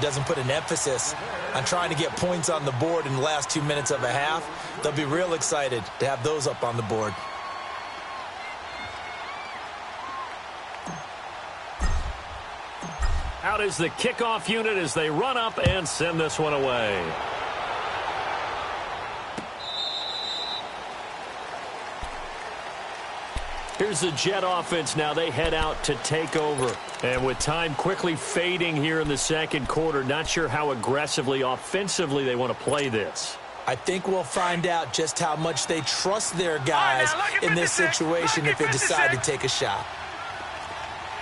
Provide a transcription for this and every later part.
doesn't put an emphasis on trying to get points on the board in the last 2 minutes of a half, they'll be real excited to have those up on the board. Out is the kickoff unit as they run up and send this one away. Here's the Jet offense now. They head out to take over. And with time quickly fading here in the second quarter, not sure how aggressively, offensively they want to play this. I think we'll find out just how much they trust their guys in this situation if they decide to take a shot.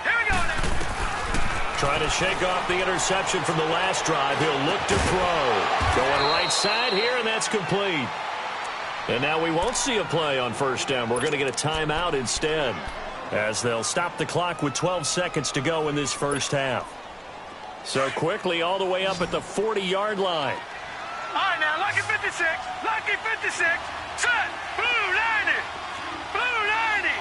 Here we go now. Trying to shake off the interception from the last drive. He'll look to throw. Going right side here, and that's complete. And now we won't see a play on first down. We're going to get a timeout instead, as they'll stop the clock with 12 seconds to go in this first half. So quickly all the way up at the 40-yard line. All right, now, lucky 56. Lucky 56. Set. Blue 90. Blue 90.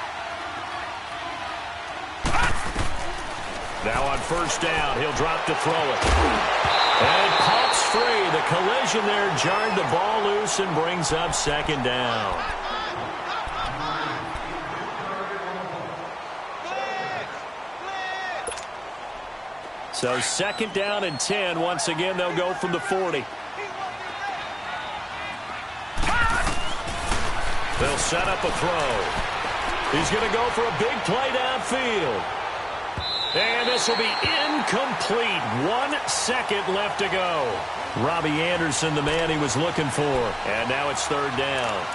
Now on first down, he'll drop to throw it. And pops free. The collision there jarred the ball loose and brings up second down. So second down and 10. Once again, they'll go from the 40. They'll set up a throw. He's going to go for a big play downfield. And this will be incomplete. 1 second left to go. Robbie Anderson, the man he was looking for. And now it's third down.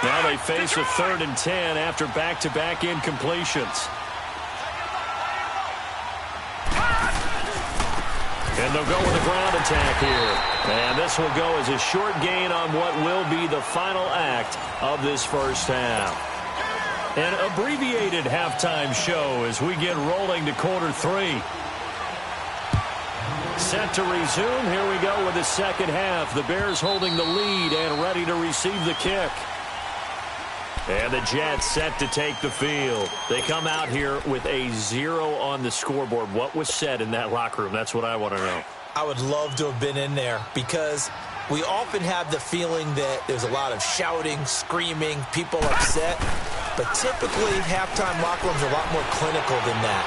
Now they face a 3rd and 10 after back-to-back incompletions. And they'll go with a ground attack here. And this will go as a short gain on what will be the final act of this first half. An abbreviated halftime show as we get rolling to quarter 3. Set to resume. Here we go with the second half. The Bears holding the lead and ready to receive the kick. And the Jets set to take the field. They come out here with a 0 on the scoreboard. What was said in that locker room? That's what I want to know. I would love to have been in there because we often have the feeling that there's a lot of shouting, screaming, people upset. But typically, halftime locker rooms are a lot more clinical than that.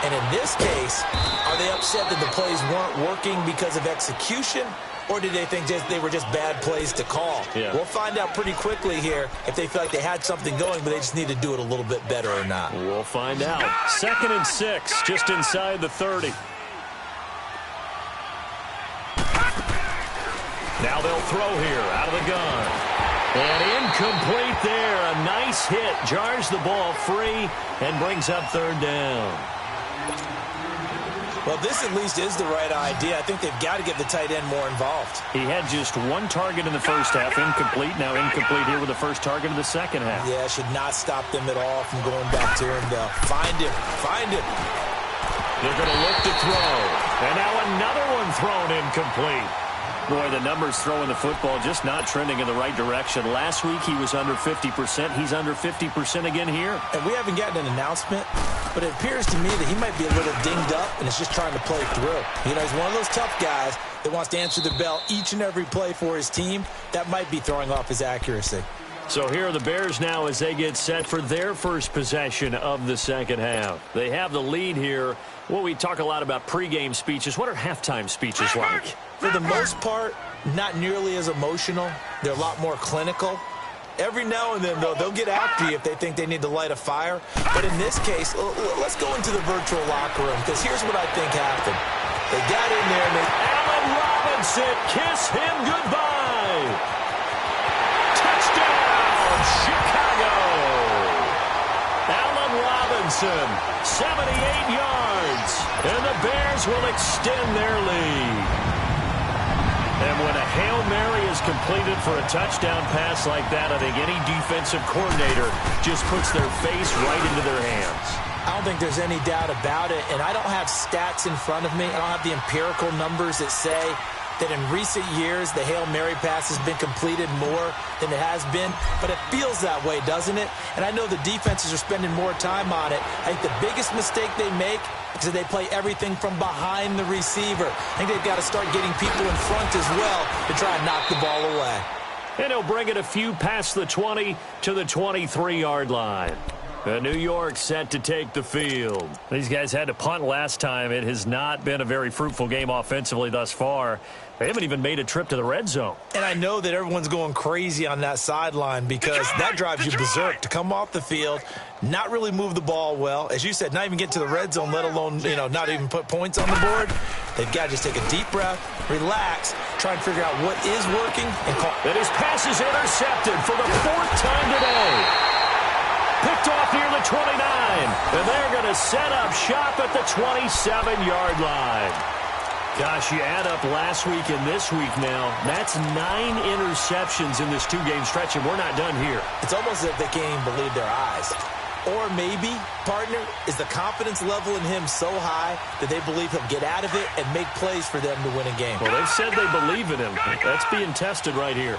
And in this case, are they upset that the plays weren't working because of execution? Or did they think they were just bad plays to call? Yeah. We'll find out pretty quickly here if they feel like they had something going, but they just need to do it a little bit better or not. We'll find out. 2nd and 6, just inside the 30. Now they'll throw here out of the gun. And incomplete there. A nice hit. Jars the ball free and brings up 3rd down. Well, this at least is the right idea. I think they've got to get the tight end more involved. He had just 1 target in the first half, incomplete. Now incomplete here with the first target of the second half. Yeah, should not stop them at all from going back to him, though. Find him. Find him. They're going to look to throw. And now another one thrown incomplete. Boy, the numbers throwing the football just not trending in the right direction. Last week he was under 50%. He's under 50% again here. And we haven't gotten an announcement, but it appears to me that he might be a little dinged up and is just trying to play through. You know, he's one of those tough guys that wants to answer the bell each and every play for his team. That might be throwing off his accuracy. So here are the Bears now as they get set for their first possession of the second half. They have the lead here. Well, we talk a lot about pregame speeches. What are halftime speeches like? For the most part, not nearly as emotional. They're a lot more clinical. Every now and then, though, they'll get after you if they think they need to light a fire. But in this case, let's go into the virtual locker room, because here's what I think happened. They got in there and they... Allen Robinson, kiss him goodbye. Touchdown, Chicago. Allen Robinson, 78 yards. And the Bears will extend their lead. And when a Hail Mary is completed for a touchdown pass like that, I think any defensive coordinator just puts their face right into their hands. I don't think there's any doubt about it, and I don't have stats in front of me. I don't have the empirical numbers that say that in recent years the Hail Mary pass has been completed more than it has been, but it feels that way, doesn't it? And I know the defenses are spending more time on it. I think the biggest mistake they make is that they play everything from behind the receiver. I think they've got to start getting people in front as well to try and knock the ball away. And he'll bring it a few past the 20 to the 23-yard line. New York set to take the field. These guys had to punt last time. It has not been a very fruitful game offensively thus far. They haven't even made a trip to the red zone. And I know that everyone's going crazy on that sideline because that drives you berserk to come off the field, not really move the ball well. As you said, not even get to the red zone, let alone, not even put points on the board. They've got to just take a deep breath, relax, try and figure out what is working, and call. And his pass is intercepted for the 4th time today. Picked off near the 29, and they're going to set up shop at the 27-yard line. Gosh, you add up last week and this week now, that's 9 interceptions in this 2-game stretch, and we're not done here. It's almost as if they can't even believe their eyes. Or maybe, partner, is the confidence level in him so high that they believe he'll get out of it and make plays for them to win a game. Well, they've said they believe in him. That's being tested right here.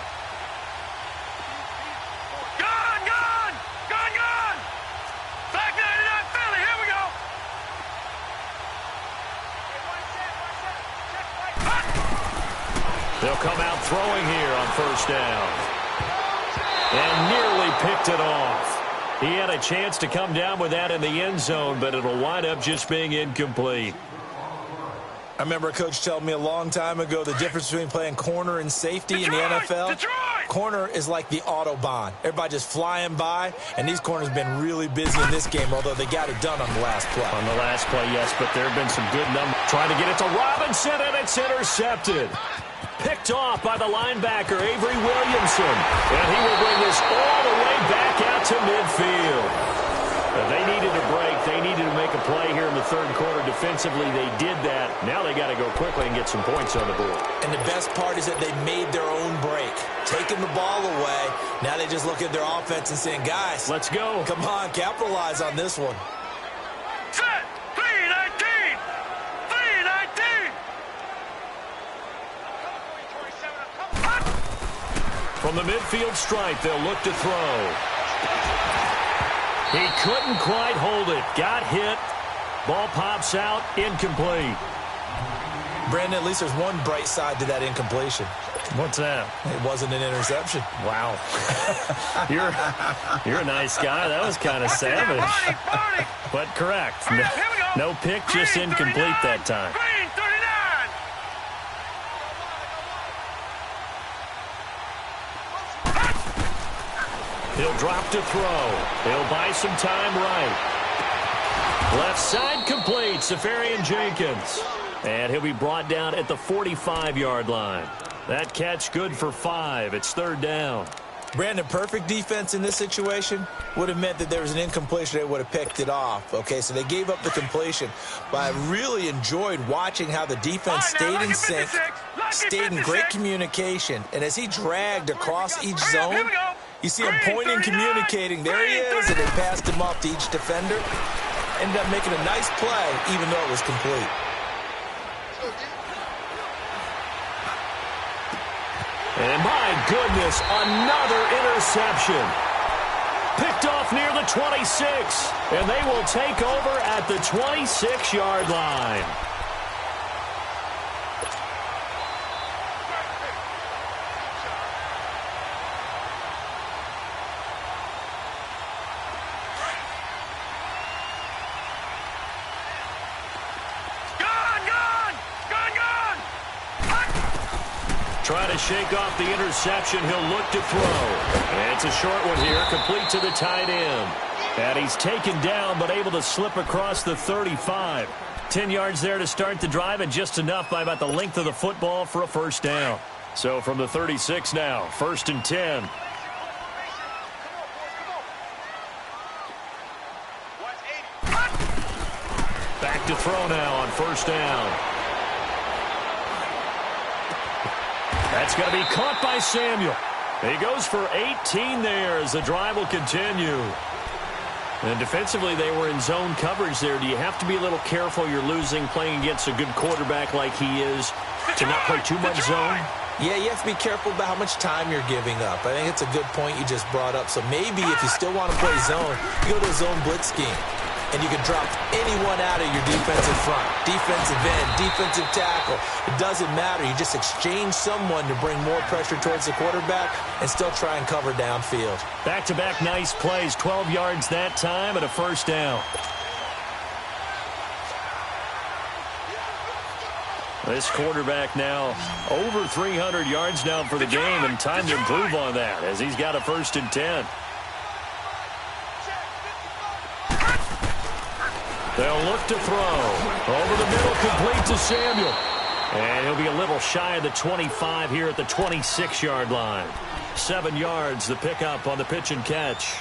They'll come out throwing here on first down. And nearly picked it off. He had a chance to come down with that in the end zone, but it'll wind up just being incomplete. I remember a coach telling me a long time ago the difference between playing corner and safety in the NFL. Corner is like the Autobahn. Everybody just flying by, and these corners have been really busy in this game, although they got it done on the last play. On the last play, yes, but there have been some good numbers. Trying to get it to Robinson, and it's intercepted. Picked off by the linebacker, Avery Williamson. And he will bring this all the way back out to midfield. They needed a break. They needed to make a play here in the third quarter. Defensively, they did that. Now they got to go quickly and get some points on the board. And the best part is that they made their own break. Taking the ball away. Now they just look at their offense and saying, guys, let's go. Come on, capitalize on this one. Set. 3-19. 3-19. From the midfield stripe, they'll look to throw. He couldn't quite hold it. Got hit. Ball pops out. Incomplete. Brandon, at least there's one bright side to that incompletion. What's that? It wasn't an interception. Wow. You're a nice guy. That was kind of savage. But correct. No pick, just incomplete that time. He'll drop to throw. He'll buy some time right. Left side complete. Safarian Jenkins. And he'll be brought down at the 45-yard line. That catch good for 5. It's third down. Brandon, perfect defense in this situation would have meant that there was an incompletion. They would have picked it off. Okay, so they gave up the completion. But I really enjoyed watching how the defense stayed in sync, stayed in great communication. And as he dragged across each zone, you see him pointing, communicating. There he is, and they passed him off to each defender. Ended up making a nice play, even though it was complete. And my goodness, another interception. Picked off near the 26, and they will take over at the 26-yard line. Trying to shake off the interception. He'll look to throw. And it's a short one here, complete to the tight end. And he's taken down, but able to slip across the 35. 10 yards there to start the drive, and just enough by about the length of the football for a first down. So from the 36 now, 1st and 10. Back to throw now on first down. That's going to be caught by Samuel. He goes for 18 there as the drive will continue. And defensively, they were in zone coverage there. Do you have to be a little careful you're losing playing against a good quarterback like he is to not play too much zone? Yeah, you have to be careful about how much time you're giving up. I think it's a good point you just brought up. So maybe if you still want to play zone, you go to a zone blitz scheme. And you can drop anyone out of your defensive front, defensive end, defensive tackle. It doesn't matter. You just exchange someone to bring more pressure towards the quarterback and still try and cover downfield. Back-to-back nice plays, 12 yards that time and a first down. This quarterback now over 300 yards now for the game, and time to improve on that as he's got a 1st and 10. They'll look to throw. Over the middle, complete to Samuel. And he'll be a little shy of the 25 here at the 26-yard line. 7 yards, the pickup on the pitch and catch.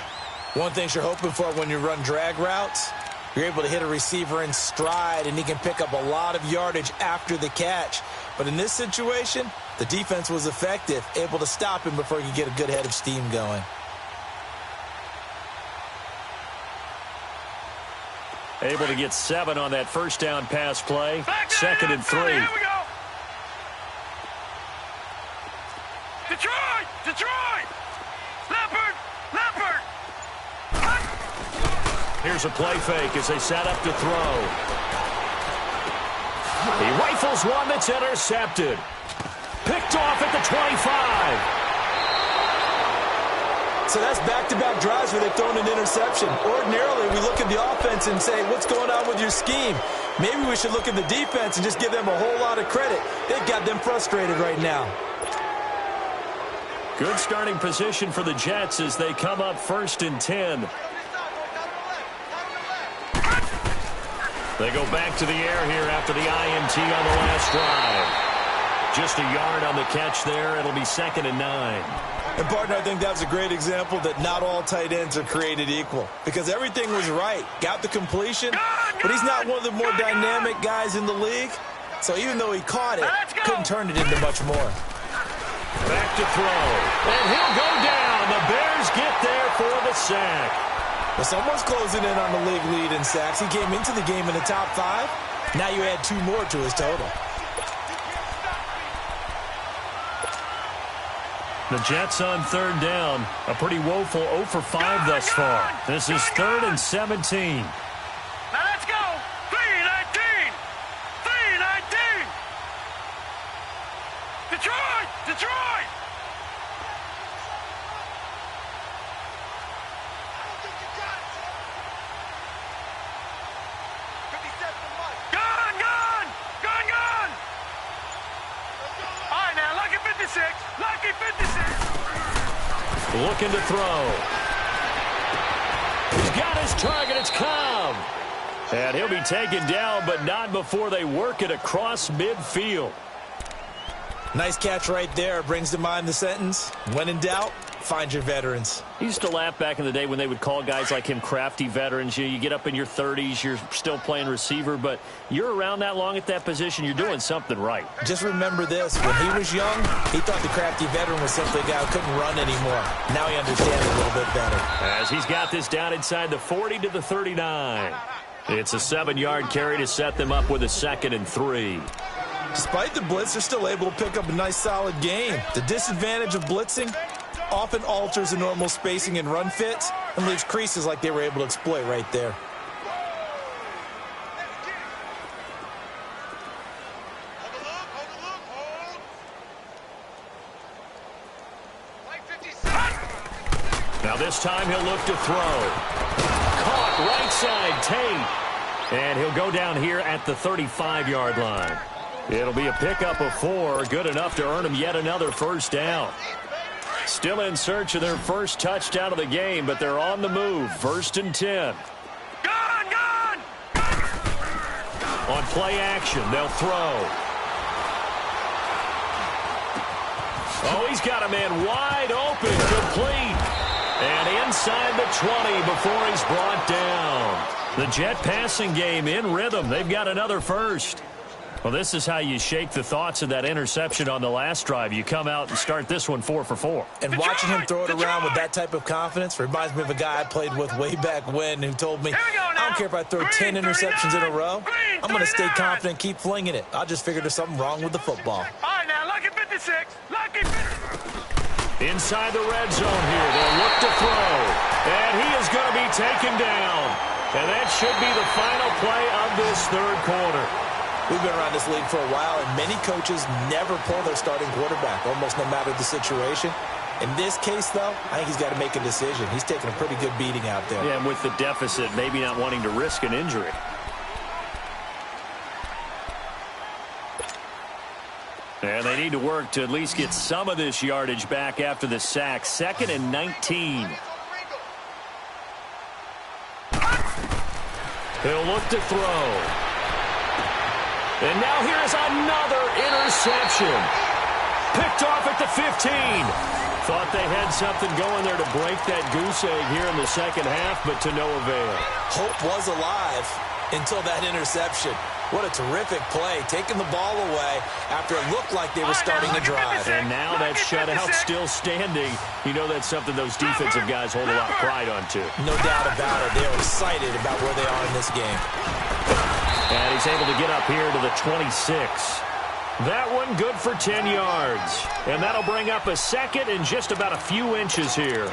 One thing you're hoping for when you run drag routes, you're able to hit a receiver in stride, and he can pick up a lot of yardage after the catch. But in this situation, the defense was effective, able to stop him before he could get a good head of steam going. Able to get 7 on that first down pass play. 2nd and 3. Here we go. Detroit! Detroit! Leopard! Leopard! Here's a play fake as they set up to throw. He rifles one that's intercepted. Picked off at the 25. So that's back-to-back drives where they've thrown an interception. Ordinarily, we look at the offense and say, what's going on with your scheme? Maybe we should look at the defense and just give them a whole lot of credit. They've got them frustrated right now. Good starting position for the Jets as they come up 1st and 10. They go back to the air here after the INT on the last drive. Just a yard on the catch there. It'll be 2nd and 9. And, partner, I think that was a great example that not all tight ends are created equal. Because everything was right. Got the completion, but he's not one of the more dynamic guys in the league. So even though he caught it, couldn't turn it into much more. Back to throw. And he'll go down. The Bears get there for the sack. Well, someone's closing in on the league lead in sacks. He came into the game in the top 5. Now you add 2 more to his total. The Jets on 3rd down. A pretty woeful 0 for 5 thus far. This is 3rd and 17. Now let's go. 3-19. 3-19. Detroit! Detroit! Gone! Gone! Gone! Gone! All right, now, lucky 56. Lucky 56. Looking to throw. He's got his target. It's Cobb. And he'll be taken down, but not before they work it across midfield. Nice catch right there. Brings to mind the sentence, when in doubt, find your veterans. He used to laugh back in the day when they would call guys like him crafty veterans. You get up in your 30s, you're still playing receiver, but you're around that long at that position, you're doing something right. Just remember this. When he was young, he thought the crafty veteran was simply a guy who couldn't run anymore. Now he understands a little bit better. As he's got this down inside the 40 to the 39. It's a 7-yard carry to set them up with a 2nd and 3. Despite the blitz, they're still able to pick up a nice, solid gain. The disadvantage of blitzing often alters the normal spacing and run fits and leaves creases like they were able to exploit right there. Now this time he'll look to throw. Caught right side, Tate. And he'll go down here at the 35-yard line. It'll be a pickup of 4, good enough to earn him yet another first down. Still in search of their first touchdown of the game, but they're on the move. 1st and 10. Gone! Gone! On play action, they'll throw. Oh, he's got a man wide open, complete. And inside the 20 before he's brought down. The Jet passing game in rhythm. They've got another first. Well, this is how you shake the thoughts of that interception on the last drive. You come out and start this one 4 for 4. And watching him throw it around with that type of confidence reminds me of a guy I played with way back when who told me, I don't care if I throw 10 interceptions in a row. I'm going to stay confident, keep flinging it. I just figured there's something wrong with the football. All right, now, lucky 56. Lucky 50. Inside the red zone here. They'll look to throw. And he is going to be taken down. And that should be the final play of this third quarter. We've been around this league for a while, and many coaches never pull their starting quarterback, almost no matter the situation. In this case, though, I think he's got to make a decision. He's taking a pretty good beating out there. Yeah, and with the deficit, maybe not wanting to risk an injury. And they need to work to at least get some of this yardage back after the sack. 2nd and 19. He'll look to throw. And now here's another interception. Picked off at the 15. Thought they had something going there to break that goose egg here in the second half, but to no avail. Hope was alive until that interception. What a terrific play, taking the ball away after it looked like they were starting a drive. And now that shutout still standing. You know that's something those defensive guys hold a lot of pride on, too. No doubt about it. They're excited about where they are in this game. And he's able to get up here to the 26. That one good for 10 yards. And that'll bring up a second and just about a few inches here.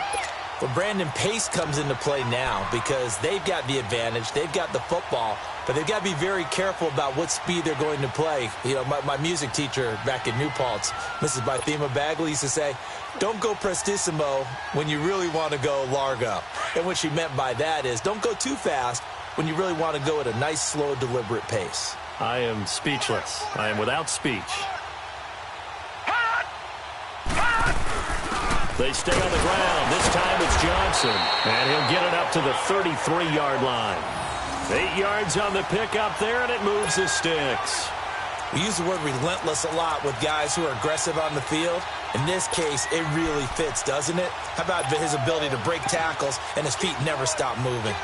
Well, Brandon, pace comes into play now because they've got the advantage. They've got the football, but they've got to be very careful about what speed they're going to play. You know, my music teacher back in New Paltz, Mrs. Bythema Bagley, used to say, don't go prestissimo when you really want to go largo. And what she meant by that is don't go too fast when you really want to go at a nice, slow, deliberate pace. I am speechless. I am without speech. They stay on the ground. This time it's Johnson. And he'll get it up to the 33-yard line. 8 yards on the pickup there, and it moves the sticks. We use the word relentless a lot with guys who are aggressive on the field. In this case, it really fits, doesn't it? How about his ability to break tackles and his feet never stop moving?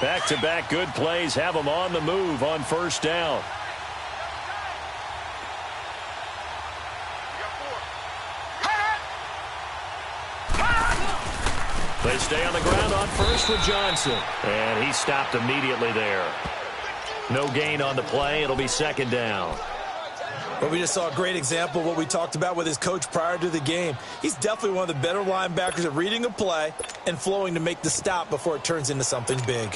Back-to-back good plays have them on the move on first down. They stay on the ground on first with Johnson. And he stopped immediately there. No gain on the play. It'll be second down. Well, we just saw a great example of what we talked about with his coach prior to the game. He's definitely one of the better linebackers at reading a play and flowing to make the stop before it turns into something big.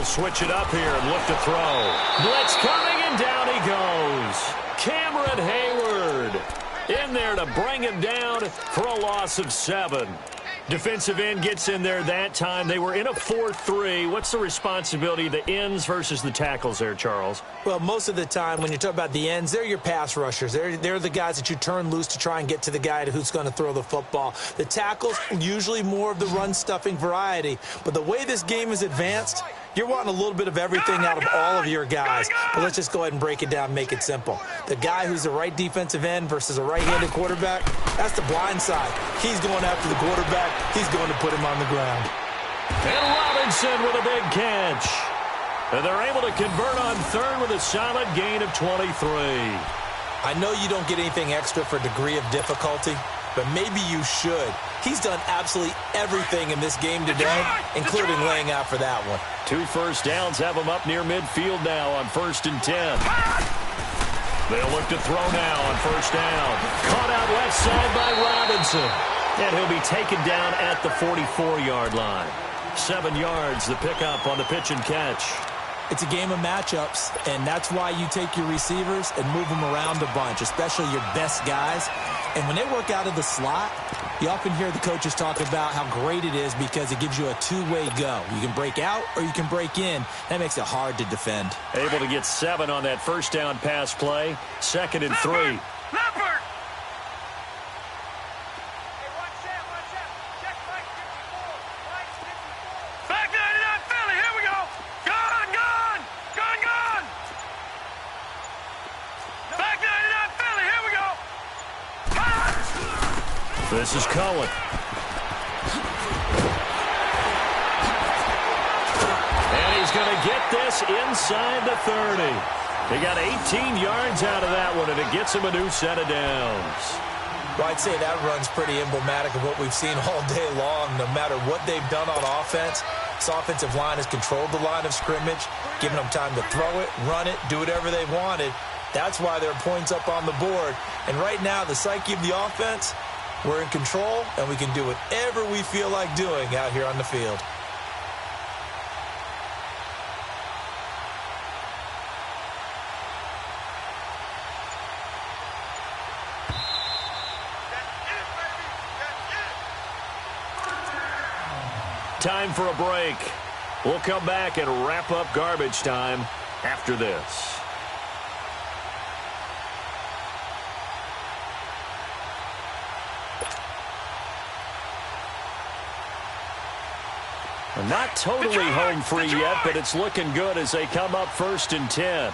Switch it up here and look to throw. Blitz coming, and down he goes. Cameron Hayward in there to bring him down for a loss of 7. Defensive end gets in there that time. They were in a 4-3. What's the responsibility of the ends versus the tackles there, Charles? Well, most of the time when you talk about the ends, they're your pass rushers. They're the guys that you turn loose to try and get to the guy who's going to throw the football. The tackles, usually more of the run-stuffing variety. But the way this game is advanced, you're wanting a little bit of everything out of all of your guys. But let's just go ahead and break it down and make it simple. The guy who's the right defensive end versus a right-handed quarterback, that's the blind side. He's going after the quarterback. He's going to put him on the ground. And Robinson with a big catch. And they're able to convert on third with a solid gain of 23. I know you don't get anything extra for degree of difficulty, but maybe you should. He's done absolutely everything in this game today, including laying out for that one. 2 first downs have him up near midfield now on 1st and 10. They'll look to throw now on first down. Caught out left side by Robinson. And he'll be taken down at the 44-yard line. 7 yards, the pickup on the pitch and catch. It's a game of matchups, and that's why you take your receivers and move them around a bunch, especially your best guys. And when they work out of the slot, you often hear the coaches talk about how great it is because it gives you a two-way go. You can break out or you can break in. That makes it hard to defend. Able to get 7 on that first down pass play. 2nd and 3. Leopard! This is Cohen. And he's going to get this inside the 30. He got 18 yards out of that one, and it gets him a new set of downs. Well, I'd say that run's pretty emblematic of what we've seen all day long. No matter what they've done on offense, this offensive line has controlled the line of scrimmage, given them time to throw it, run it, do whatever they wanted. That's why there are points up on the board. And right now, the psyche of the offense, we're in control, and we can do whatever we feel like doing out here on the field. Time for a break. We'll come back and wrap up garbage time after this. Not totally home free yet, but it's looking good as they come up 1st and 10.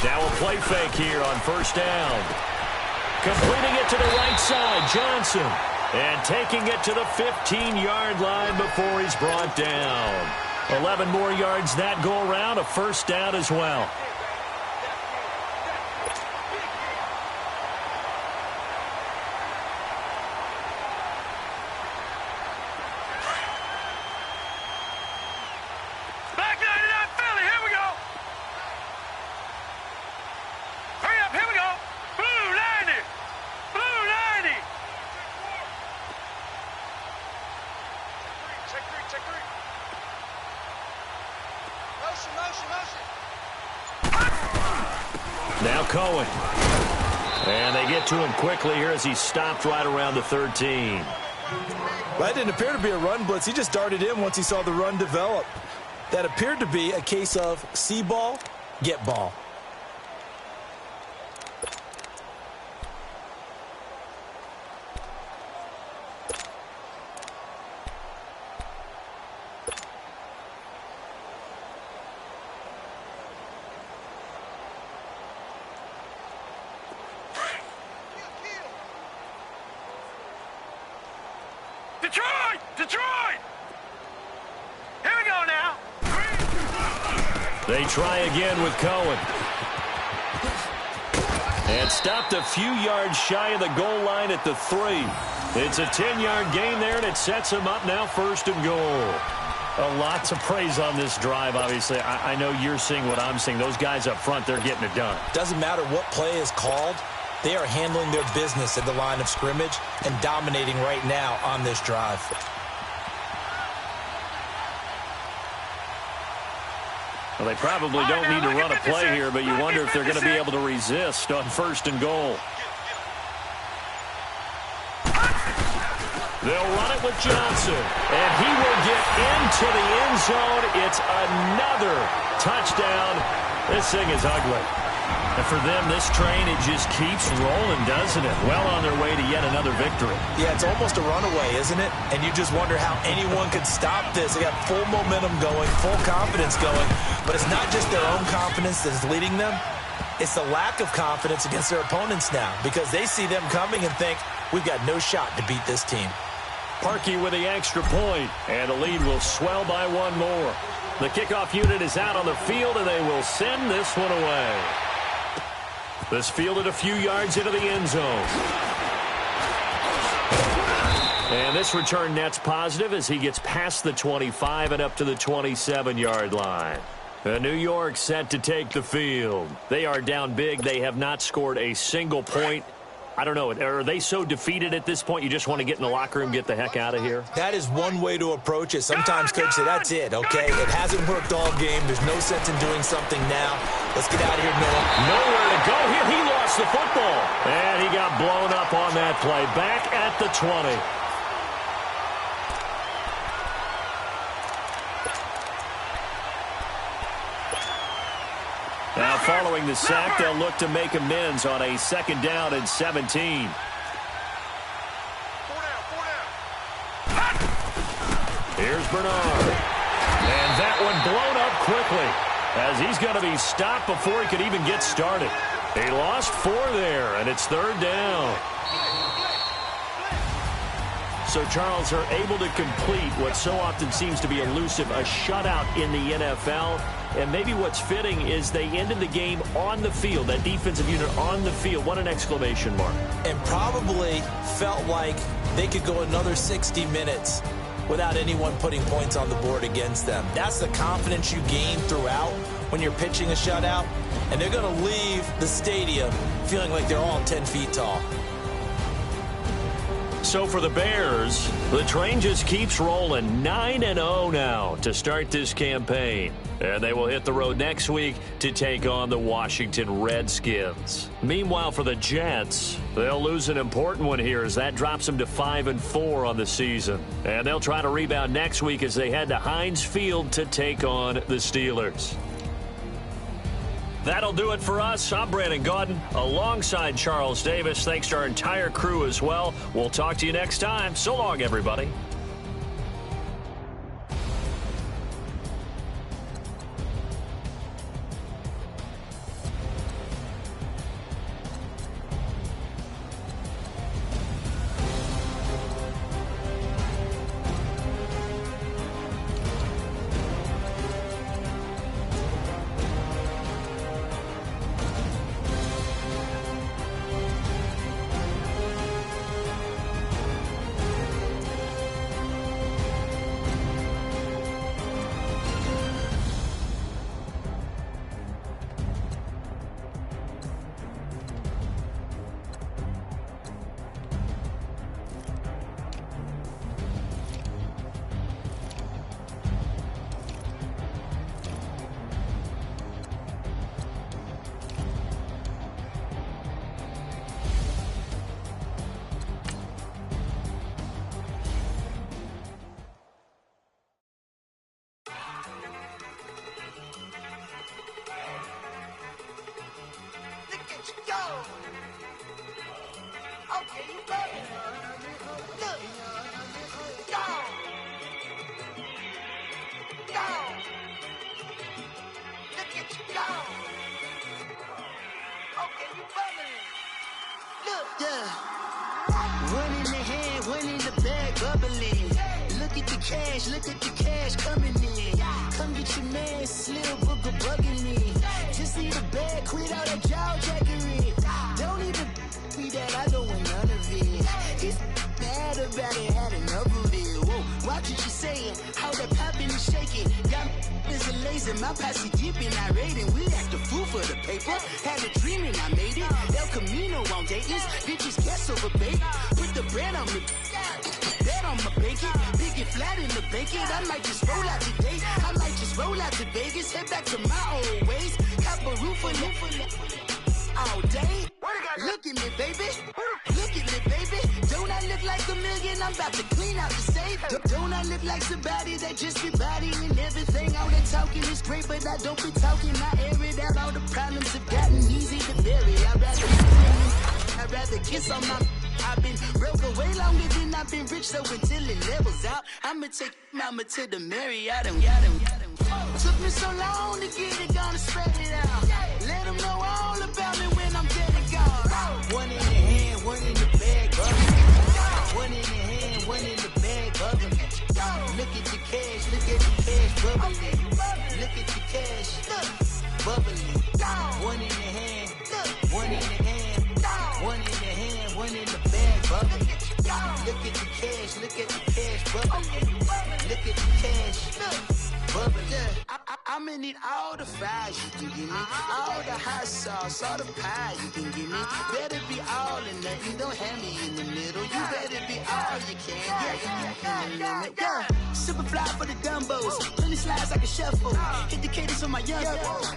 Now a play fake here on 1st down. Completing it to the right side, Johnson. And taking it to the 15-yard line before he's brought down. 11 more yards that go around, a 1st down as well. Now Cohen. And they get to him quickly here as he stopped right around the 13. Well, that didn't appear to be a run blitz. He just darted in once he saw the run develop. That appeared to be a case of see ball, get ball. Detroit! Here we go now. They try again with Cohen. And stopped a few yards shy of the goal line at the 3. It's a 10-yard gain there, and it sets him up now 1st and goal. Lots of praise on this drive, obviously. I know you're seeing what I'm seeing. Those guys up front, they're getting it done. Doesn't matter what play is called. They are handling their business at the line of scrimmage and dominating right now on this drive. Well, they probably don't need to run a play here, but you wonder if they're going to be able to resist on 1st and goal. They'll run it with Johnson, and he will get into the end zone. It's another touchdown. This thing is ugly. And for them, this train, it just keeps rolling, doesn't it? Well on their way to yet another victory. Yeah, it's almost a runaway, isn't it? And you just wonder how anyone could stop this. They got full momentum going, full confidence going. But it's not just their own confidence that is leading them. It's the lack of confidence against their opponents now because they see them coming and think, we've got no shot to beat this team. Parkey with the extra point, and the lead will swell by one more. The kickoff unit is out on the field, and they will send this one away. This fielded a few yards into the end zone. And this return net's positive as he gets past the 25 and up to the 27-yard line. New York set to take the field. They are down big. They have not scored a single point. I don't know. Are they so defeated at this point you just want to get in the locker room, get the heck out of here? That is one way to approach it. Sometimes coach say, that's it, okay? It hasn't worked all game. There's no sense in doing something now. Let's get out of here, Noah. Nowhere to go here. He lost the football. And he got blown up on that play. Back at the 20. Now, following the sack, they'll look to make amends on a 2nd down and 17. Bernard. And that one blown up quickly, as he's going to be stopped before he could even get started. He lost 4 there, and it's 3rd down. So, Charles, are able to complete what so often seems to be elusive, a shutout in the NFL. And maybe what's fitting is they ended the game on the field, that defensive unit on the field. What an exclamation mark. And probably felt like they could go another 60 minutes without anyone putting points on the board against them. That's the confidence you gain throughout when you're pitching a shutout. And they're going to leave the stadium feeling like they're all 10 feet tall. So for the Bears, the train just keeps rolling. 9-0 now to start this campaign. And they will hit the road next week to take on the Washington Redskins. Meanwhile, for the Jets, they'll lose an important one here as that drops them to 5-4 on the season. And they'll try to rebound next week as they head to Heinz Field to take on the Steelers. That'll do it for us. I'm Brandon Gaudin alongside Charles Davis. Thanks to our entire crew as well. We'll talk to you next time. So long, everybody. Look at the cash coming in. Come get your man, Slim Booker bugging me. Just need a bag, quit all that jaw jackery. Don't even be that, I don't want none of it. He's mad about it, had enough of it. Whoa, watch what you saying, how that poppin' and shaking. Got me is a laser, my posse deep and irate. And we act a fool for the paper. Had a dream and I made it. El Camino on Dayton's, bitches guess over bait. Put the bread on me. Bet on my bacon, big and flat in the bacon. I might just roll out today. I might just roll out to Vegas, head back to my old ways. Cop a roof for all day. Look at me, baby. Look at me, baby. Don't I look like a million? I'm about to clean out the safe. Don't I look like somebody that just be bodying everything? All that talking is great, but I don't be talking. I air it out. All the problems have gotten easy to bury. I'd rather kiss on my. I've been broke away longer than I've been rich, so until it levels out, I'ma take mama to the Marriott and got him. Took me so long to get it, gonna spread it out. Let them know all about me when I'm dead and gone. One in the hand, one in the bag, bubbling. One in the hand, one in the bag, bubbling. Look at the cash, look at the cash, bubbling. Look at the cash, bubbling. One in the hand, one in the hand, one in the hand, one in the bag, bubbling. Look at the cash, look at the cash, bubbling. Look at the cash, bubbling. I'm gonna need all the fries you can give me, all the hot sauce, all the pie you can give me. Better be all or nothing, don't have me in the middle. You better be all you can, yeah. Super fly for the dumbos, plenty slides like a shuffle. Hit the cadence on my young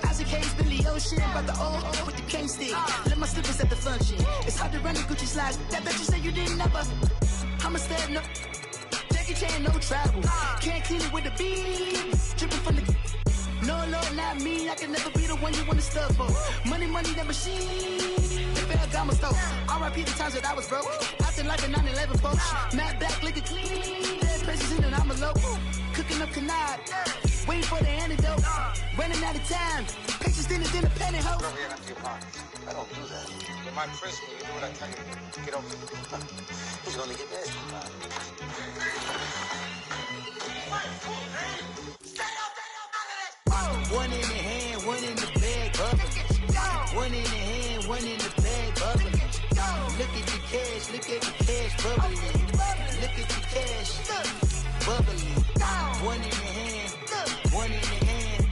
Isaac Hayes, Billy Ocean, about the old with the cane stick. Let my slippers at the function. It's hard to run the Gucci slides. That bet you say you didn't never. I'm a stand up. Jackie Chan, no travel. Can't clean it with the beat. Dripping from the. No, Lord, not me. I can never be the one you want to stuff for. Money, that machine. If I got my stuff. R.I.P. the times that I was broke. Acting like a 9/11 folks. Matt back, liquor clean. Dead places in and I'm a local. cooking up canard. Waiting for the antidote, running out of time. Patience than a penny hoe. Over here and empty your pockets. I don't do that. In my prison, you do what I tell you to. Get over here. He's gonna get nasty about it. One in the hand, one in the bag, bubbling. One in the hand, one in the bag, bubbling. Look at the cash, look at the cash, bubbling. Look at the cash, bubbling. One in the hand, one in the hand,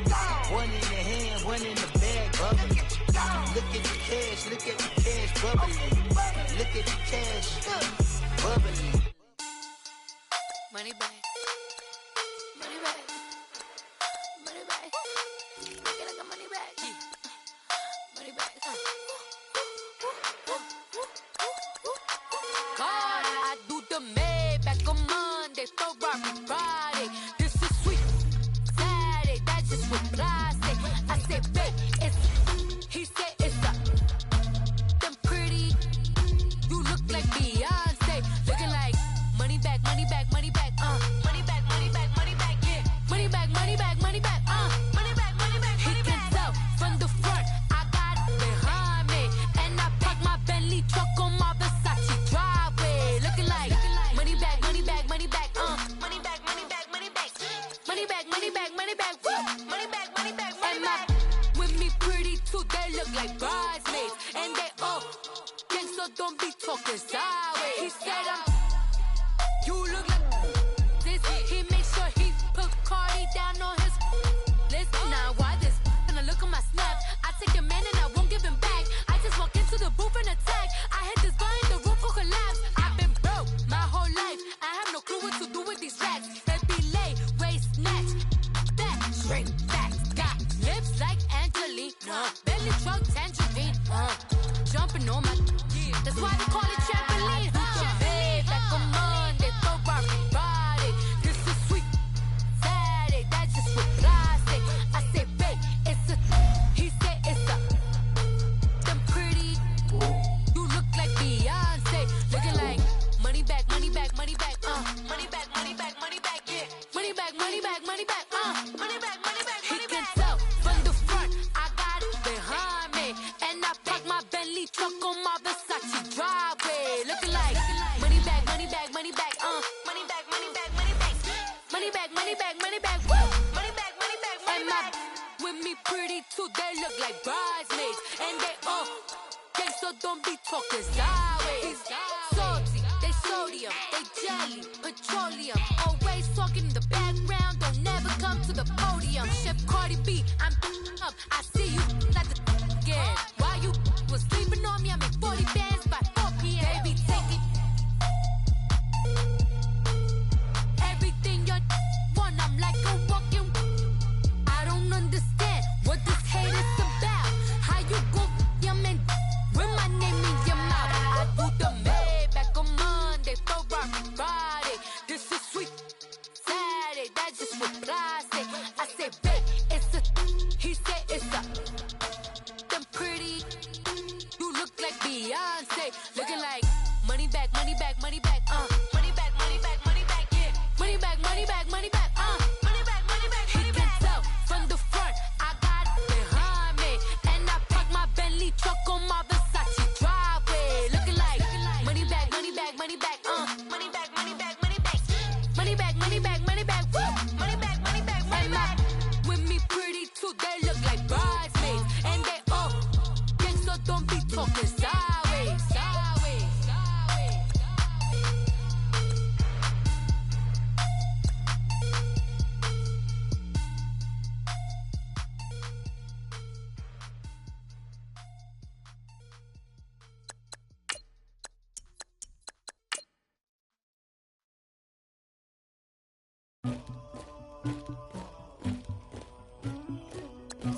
one in the hand, one in the bag, bubbling. Look at the cash, look at the cash, bubbling. Look at the cash, bubbling. Money bag. Money bag. Money bag. Make it like a money bag. Money bag. God, I do the Maybach on Monday, Ferrari Friday. This is sweet Saturday, that's just what I say. I say, babe, it's, he said it's a, them pretty, you look like Beyonce, looking like money bag, money bag, money bag, money bag, money bag, money bag, yeah, money bag, money bag, money bag, money bag, money bag, he can tell from the front, I got it behind me, and I park my Bentley truck on my Versace driveway, looking like money bag, money bag, money bag, money bag, money bag, money bag, money bag, money bag, money bag, woo, money bag, money bag, money bag, with me pretty too, they look like bridesmaids, and they all gang, so don't be talking sideways. He said you look like this. He made sure he put Cardi down on his list. Now why this? And I look at my snap. I take your man and I won't give him back. I just walk into the booth and attack. I hit this guy in the roof will collapse. I've been broke my whole life. I have no clue what to do with these racks. Baby lay, waist snatch, back, straight back. Got lips like Angelina, belly truck tangerine. Jumping on my, that's why they call it trampoline. Back on Monday, Ferrari Friday. This is sweet Saturday, that's just what I say. I say, babe, it's a, he said it's a, them pretty, you look like Beyonce, looking like money bag, money bag, money bag, money bag, money bag, money bag, yeah, money bag, money bag, money bag, money bag, money bag, he can tell from the front, I got it behind me, and I park my Bentley truck on my Versace driveway, looking like money bag, money bag, money bag, money bag, money bag, money bag, money bag, money bag, money bag, woo, money bag, money bag, money bag, with me pretty too, they look like bridesmaids, and they all gang, so don't be talking sideways. Salty, they sodium, they jelly, petroleum, always talking in the background, don't never come to the podium. Chef Cardi B, I'm up, I see you like the again. While you was sleeping on me, I make 40 bands by 4 p.m. Baby, take it. Everything you want, I'm like a walking. I don't understand what this hate is about. How you go, your man, with my name in your mouth. I do the Maybach on Monday, Ferrari Friday. This is sweet Saturday, that's just what I say. I say, babe, it's a, he said it's a, them pretty, you look like Beyonce, looking like money bag, money bag, money bag, money bag, money bag, money bag, yeah, money bag, money bag, money bag, money bag, money bag, money bag. He can tell from the front, I got it behind me, and I park my Bentley truck on my Versace driveway, looking like money bag, money bag, money bag, money bag, money bag, money bag, money bag, money bag, money bag, woo, money bag, money bag, money bag. With me pretty too, they look like bridesmaids, and they all gang, so don't be talking sideways, sideways, sideways.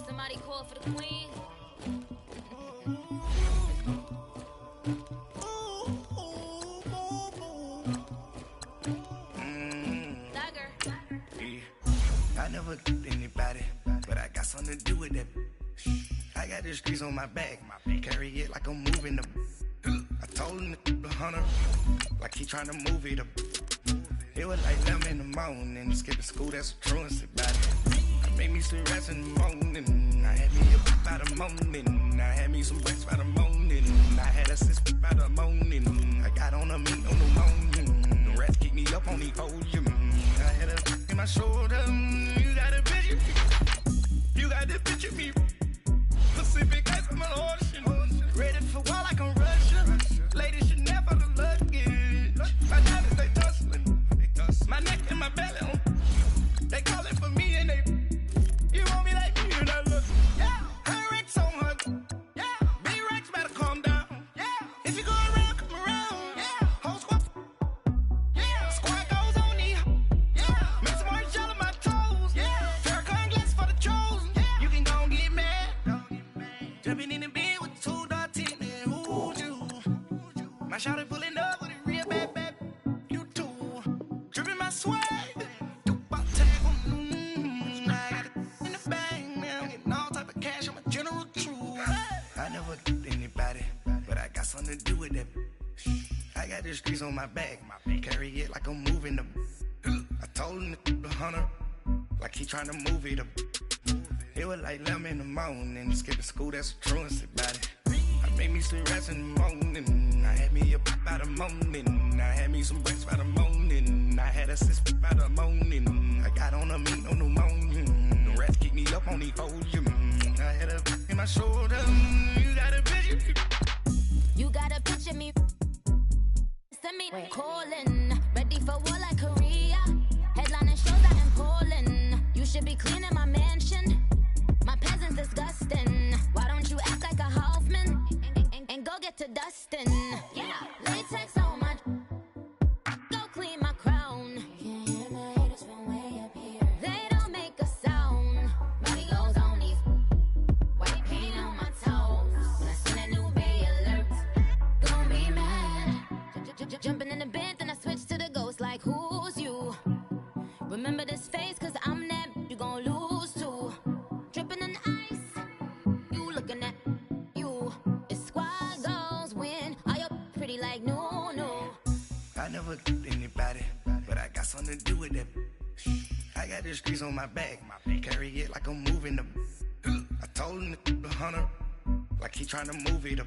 Somebody call for the queen. I never anybody, but I got something to do with that. I got the streets on my back, carry it like I'm moving the. I told him to 100, like he trying to move it up. It was like 11 in the morning. Skipping school, that's a truancy about it. I made me some rest in the morning. I had me up by the morning. I had me some breakfast by the morning. I had a sister by the morning. I got on a meat on the morning. The rats keep me up on the podium. I had a in my shoulder. You got a picture. You got the picture me. Pacific ice from an ocean. Ready for war like I'm Russia. Ladies should never the luggage. My diamonds they tussling. My neck and my belly on. They call it for me and they. You want me like me and I look. Yeah, her Rex on her. Yeah, B-Rex better calm down. Yeah, if you go around, come around. Yeah, whole squad. Yeah, squad goes on me. Yeah, make some orange gel on my toes. Yeah, Farrakhan glass for the chosen. Yeah, you can go and get mad. Jumping in the bed with 2 dark teeth and who's you? My shawty pulling up with a real bad bad. You too. Dripping my swag. Do my tag on. I got it in the bag now. Getting all type of cash. I'm a general true. I never get anybody, but I got something to do with that. I got the streets on my back. Carry it like I'm moving the. I told him to the hunter, like he trying to move it up. It was like 11 in the morning. Skipping school, that's a truancy about it. I made me some rest in the morning. I had me up by the morning. I had me some breakfast by the morning. I had a sister by the morning. I got on a meat on the morning. The rats keep me up on the podium. I had a in my shoulder. You got a picture. You got a picture me. Send me calling. Ready for war like Korea. Headlining shows out in Poland. You should be cleaning my mansion. My peasants disgusting. Why don't you act like a Hoffman and go get to dustin'? Yeah, latex on my. Go clean my crown. Can't hear my haters from way up here. They don't make a sound. Money goes on these. White paint on my toes. When I send a new Bay alert, gon' be mad. Jumping in the bed, then I switch to the ghost like who's you? Remember this face, cause I'm that you gon' lose too. Dripping in ice, you looking at you. It's squad goals win. Are you pretty like no, no? I never get anybody, but I got something to do with that. I got the streets on my back. Carry it like I'm moving the. I told him to the hunter, like he trying to move it up.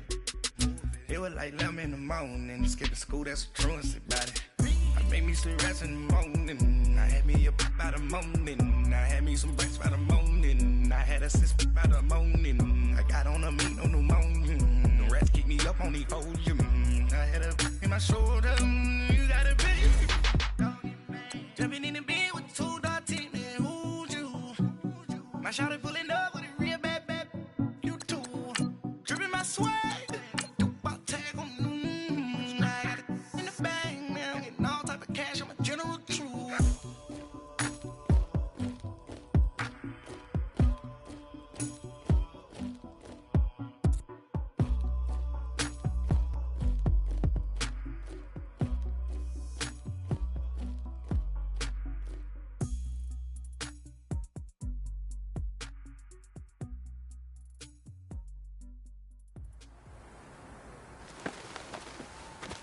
It was like 11 in the morning. Skipping school, that's a truancy about it. I made me some rest in the morning. I had me up by the morning. I had me some breakfast by the morning. I had a sister by the morning. I got on a meat on the morning. The rats keep me up on the podium. I had a in my shoulder. You got a picture. Jumping in the bed with 2 dark teeth and who's you? My shawty pulling up with a real bad bad. You too. Dripping my swag. Do my tag on. I got it in the bag now. Getting all type of cash. I'm a general true.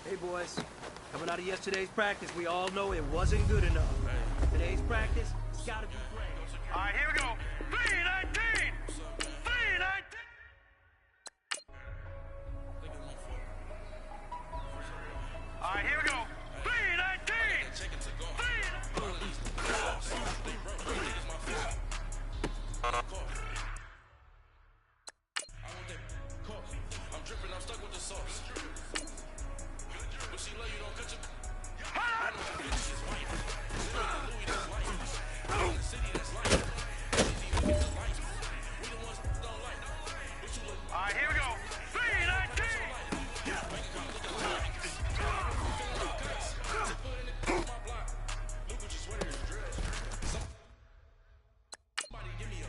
Hey boys, coming out of yesterday's practice, we all know it wasn't good enough. Today's practice, it's gotta be great. All right, here we go. 319! 319! All right, here we go. 319! 319! I'm dripping, I'm stuck with the sauce. But she love you, don't cut your. I know the bitch is white. Louis that's white. In the city that's light. We the ones who don't like. But you look. All right, here we go. 319! Somebody give me a.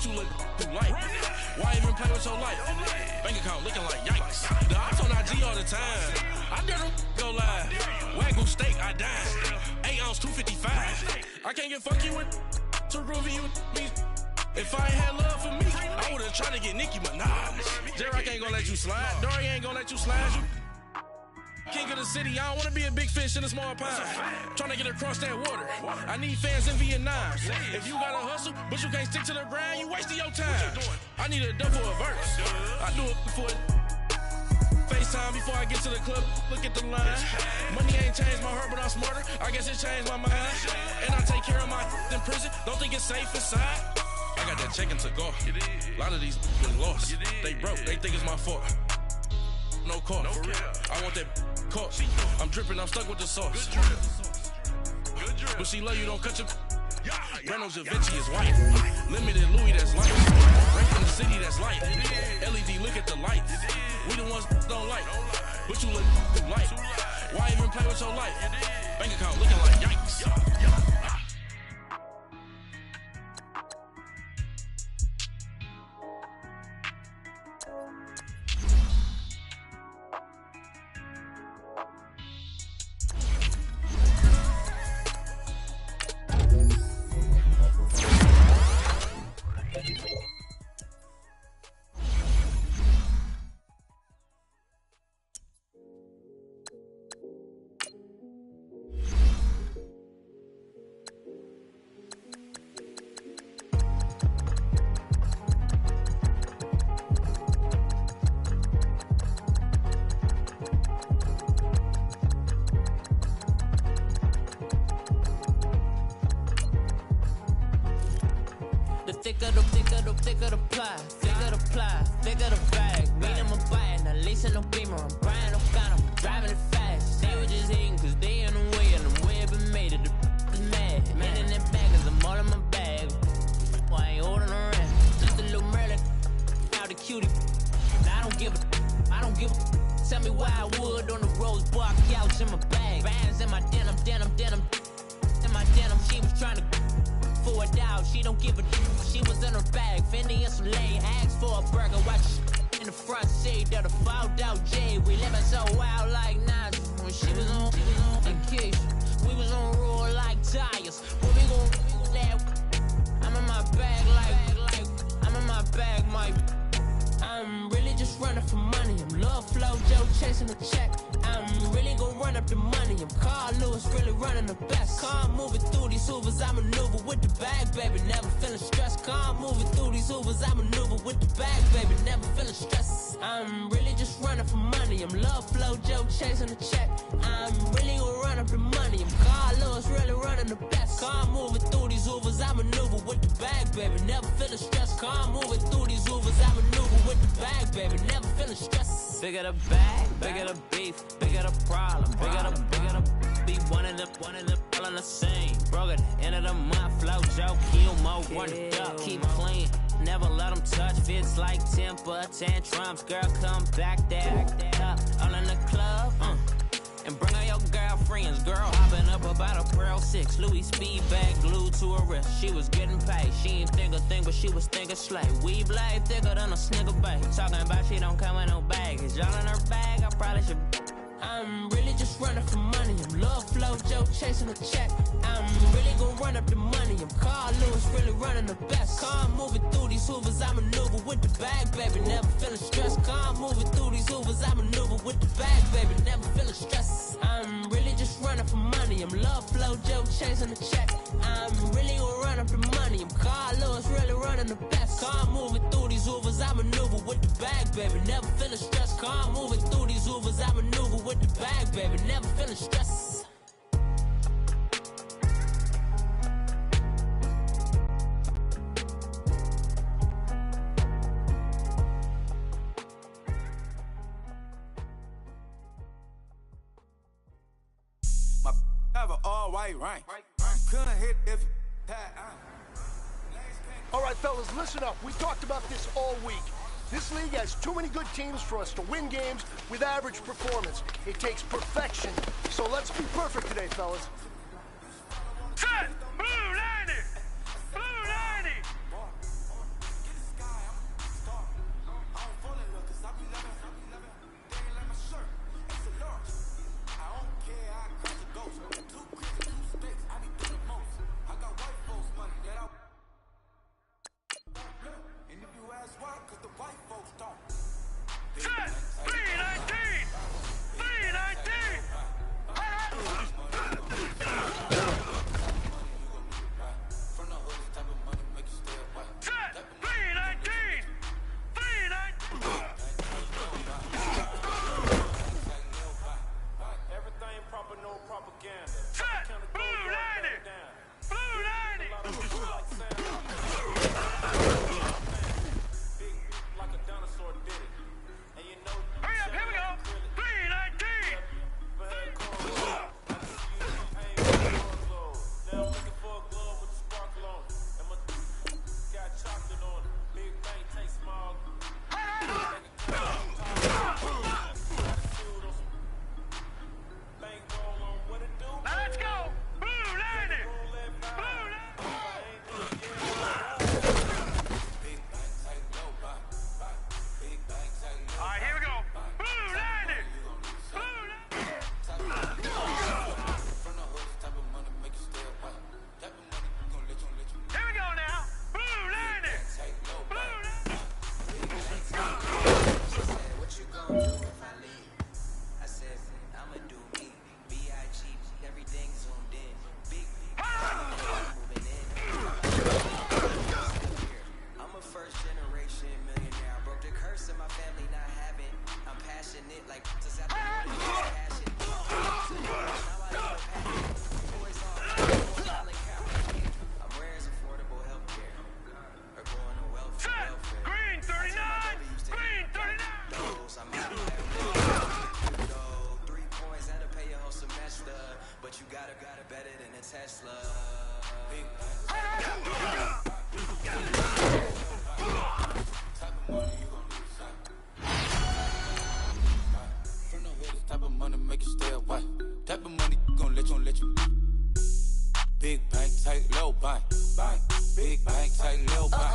but you look too light. Why even play with your life? Bank account looking like yikes. The ops on IG all the time. I dare them go live. Wagyu steak, I dine. 8 ounce, 255. I can't get fucky with too groovy you me. If I ain't had love for me, I would've tried to get Nicki Minaj. J-Rock ain't gonna let you slide. Dory ain't gonna let you slide. You king of the city, I don't wanna be a big fish in a small pond. Tryna get across that water. I need fans in Vietnam. If you gotta hustle, but you can't stick to the grind, you wasting your time. I need a double a verse. I do it for FaceTime before I get to the club. Look at the line. Money ain't changed my heart, but I'm smarter. I guess it changed my mind. And I take care of my in prison. Don't think it's safe inside. I got that check-in to go. A lot of these been lost. They broke. They think it's my fault. No call. For real. I want that caught. I'm dripping. I'm stuck with the sauce. But she love you. Don't cut your. Breno Javinci is white. Limited Louis, that's light. Rank in the city, that's light. LED, look at the lights. We the ones don't like. But you look too light. Why even play with your life? Bank account looking like yikes. Thicker the pie, thicker the ply, thicker the bag. Meet them a buying, at least in no beamer. I'm Brian, I'm got 'em, driving it fast. They were just hating cause they in the way, and the way it been made it, the is mad. Man in that bag cause I'm all in my bag. Boy, I ain't holding around. Just a little Merlin, out the cutie. Now I don't give a. Tell me why I would on the rose bark couch in my bag. Bands in my denim. In my denim, she was trying to for a doubt, she don't give a she was in her bag, Fendi and some lane, asked for a burger, watch in the front seat of the fouled out J. We living so wild like Nas. When she was on vacation, we was on roll like tires. When we gon' that, I'm in my bag like I'm in my bag, Mike. I'm really just running for money. I'm Love Flow Joe chasing the check. I'm really gon' run up the money. I'm Carl Lewis, really running the best. Car moving through these Hoovers, I maneuver with the bag, baby. Never feeling stressed. Car moving through these Hoovers, I maneuver with the bag, baby. Never feeling stressed. I'm really just running for money. I'm Love Flow Joe chasing the check. I'm really gon' run up the money. I'm Carl Lewis, really running the best. Car moving through these Hoovers, I maneuver with the bag, baby. Never feeling stressed. Car moving through these Hoovers, I maneuver with the bag, baby. Never feeling stressed. Bigger the bag, bigger the beef, bigger the problem, bigger the be one of them all in the same. Broke at the end of the month, flow Joe, kill mo, run it up, keep clean. Never let them touch, fits like temper tantrums. Girl, come back there, up, all in the club, and bring all your girlfriends. Girl hopping up about a Pearl 6 Louis speed bag glued to her wrist. She was getting paid, she ain't think a thing, but she was thinking slay. We blade thicker than a snicker bag. Talking about she don't come with no baggage. Y'all in her bag, I probably should. I'm really just running for money. I'm Love Flow Joe chasing a check. I'm really gon' run up the money. I'm Carl Lewis, really running the best. Car moving through these Hoovers, I maneuver with the bag, baby. Never feeling stressed. Car moving through these Hoovers, I maneuver with the bag, baby. Never feeling stressed. I'm really just running for money. I'm Love Flow Joe chasing a check. I'm really gon' run up the money. I'm Carl Lewis, really running the best. Car moving through these Hoovers, I maneuver with the bag, baby. Never feeling stressed. Car moving through these Hoovers, I maneuver with the bag, baby. Never feeling stressed. My have an all-white rank. Couldn't hit if you had. All right, fellas, listen up. We talked about this all week. This league has too many good teams for us to win games with average performance. It takes perfection. So let's be perfect today, fellas. Set! Blue 90! Blue 90! Tesla. Type of money make you stay away. Type of money gon' let you. Big bank, tight, low bank. Big bank, tight, low bank.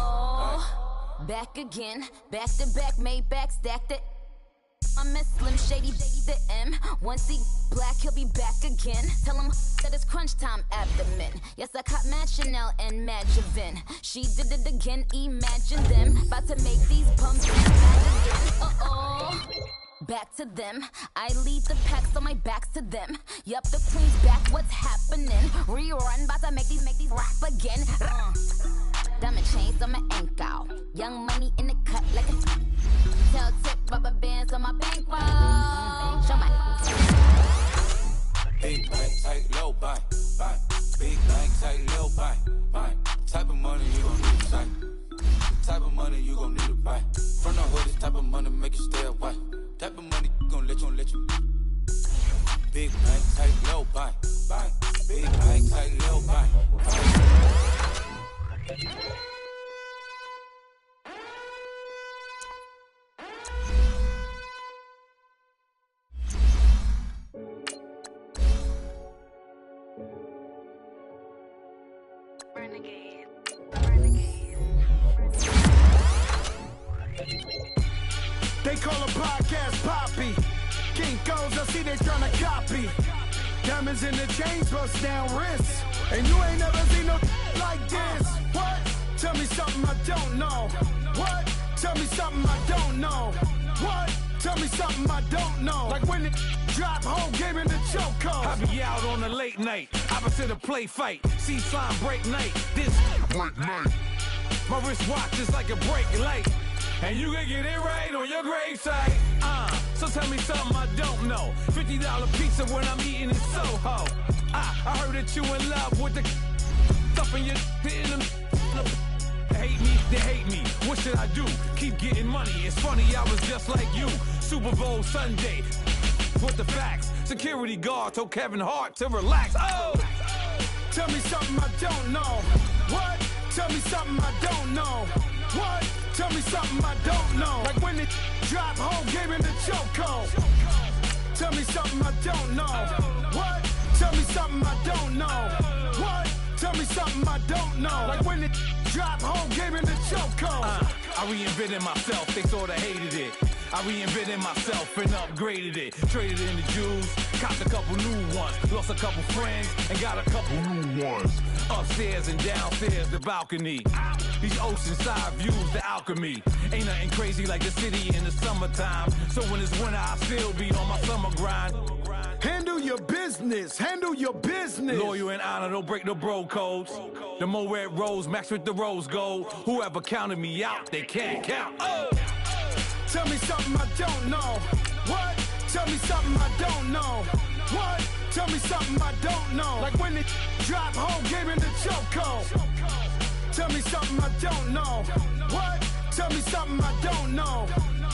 Back again, back to back, made back, stacked it. I'm a Slim Shady, the M. Once he black, he'll be back again. Tell him that it's crunch time abdomen. Yes, I caught Mad Chanel and Mad Javin. She did it again, imagine them. About to make these bums mad again. Back to them. I lead the packs on my back to them. Yup, the queen's back, what's happening? Rerun, about to make these rap again. Diamond chains on my ankle. Young money in the cut like a tail tip, rubber bands on my bankroll. Show my big bank, tight, low bank. Big bank, tight, low bank. Type of money you gon' need to sight. Type of money you gon' need to buy. From the hood, this type of money make you stay away. Type of money gon' let you. Big bank, tight, low bank. Big bank, tight, low bank. They call a podcast Poppy. Kinkos, I see they tryna copy. Diamonds in the chains, bust down wrists. And you ain't never seen no like this. What? Tell me something I don't know. What? Tell me something I don't know. What? Tell me something I don't know. Like when it drop, whole game in the chokehold. I be out on a late night, opposite a play fight. See sign break night, this break night. My wristwatch is like a break light. And you can get it right on your gravesite. So tell me something I don't know. $50 pizza when I'm eating in Soho. I heard that you in love with the stuff in your hitting them. They hate me. What should I do? Keep getting money. It's funny, I was just like you. Super Bowl Sunday. With the facts. Security guard told Kevin Hart to relax. Tell me something I don't know. What? Tell me something I don't know. What? Tell me something I don't know. Like when it drop, whole game in the chokehold. Tell me something I don't know. What? Tell me something I don't know. What? Tell me something I don't know. Like when it drop, whole game in the chokehold. I reinvented myself, they sorta hated it. I reinvented myself and upgraded it. Traded in the Jews, copped a couple new ones. Lost a couple friends and got a couple new ones. Upstairs and downstairs, the balcony. These oceanside views, the alchemy. Ain't nothing crazy like the city in the summertime. So when it's winter, I still be on my summer grind. Handle your business, handle your business. Loyal and honor, don't break the bro codes. The more red rose, match with the rose gold. Whoever counted me out, they can't count. Tell me something I don't know. What? Tell me something I don't know. What? Tell me something I don't know. Like when it drop, whole game in the chokehold. Tell me something I don't know. What? Tell me something I don't know.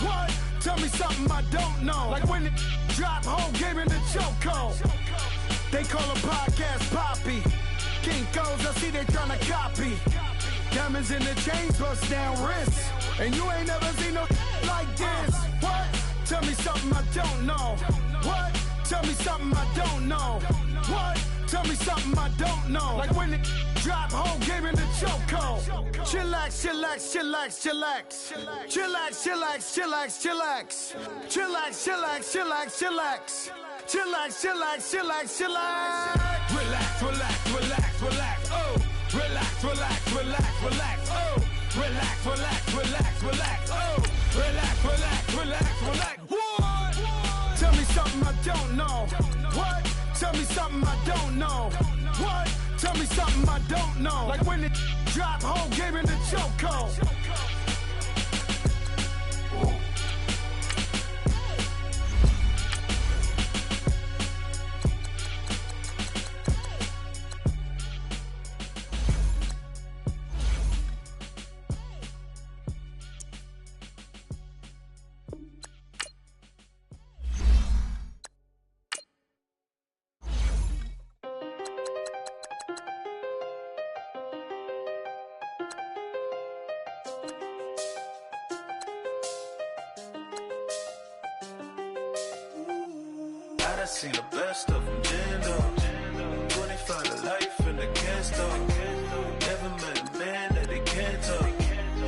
What? Tell me something I don't know. Like when it drop, whole game in the chokehold. They call a podcast Poppy. Kinkos, I see they tryna copy. Diamonds in the chains, bust down wrists. And you ain't never seen no like this. What? Tell me something I don't know. What? Tell me something I don't know. What? Tell me something I don't know. Like when it drop, whole game in the chokehold. Chillax, chillax, chillax, chillax. Chillax, chillax, chillax, chillax. Chillax, chillax, chillax, chillax. Chillax, chillax, chillax, chillax. Relax, relax, relax, relax. Oh, relax, relax, relax, relax. Oh, relax, relax, relax, relax. Oh, relax, relax, relax, relax. What? Tell me something I don't know. What? Tell me something I don't know. What? Tell me something I don't know. Like when it drop, whole game in the chokehold. I seen the best of them, Jando. 25 to life and they can't stop. Never met a man that they can't talk.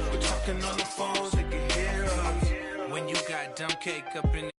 We're talking on the phones, they can hear us. When you got dumb cake up in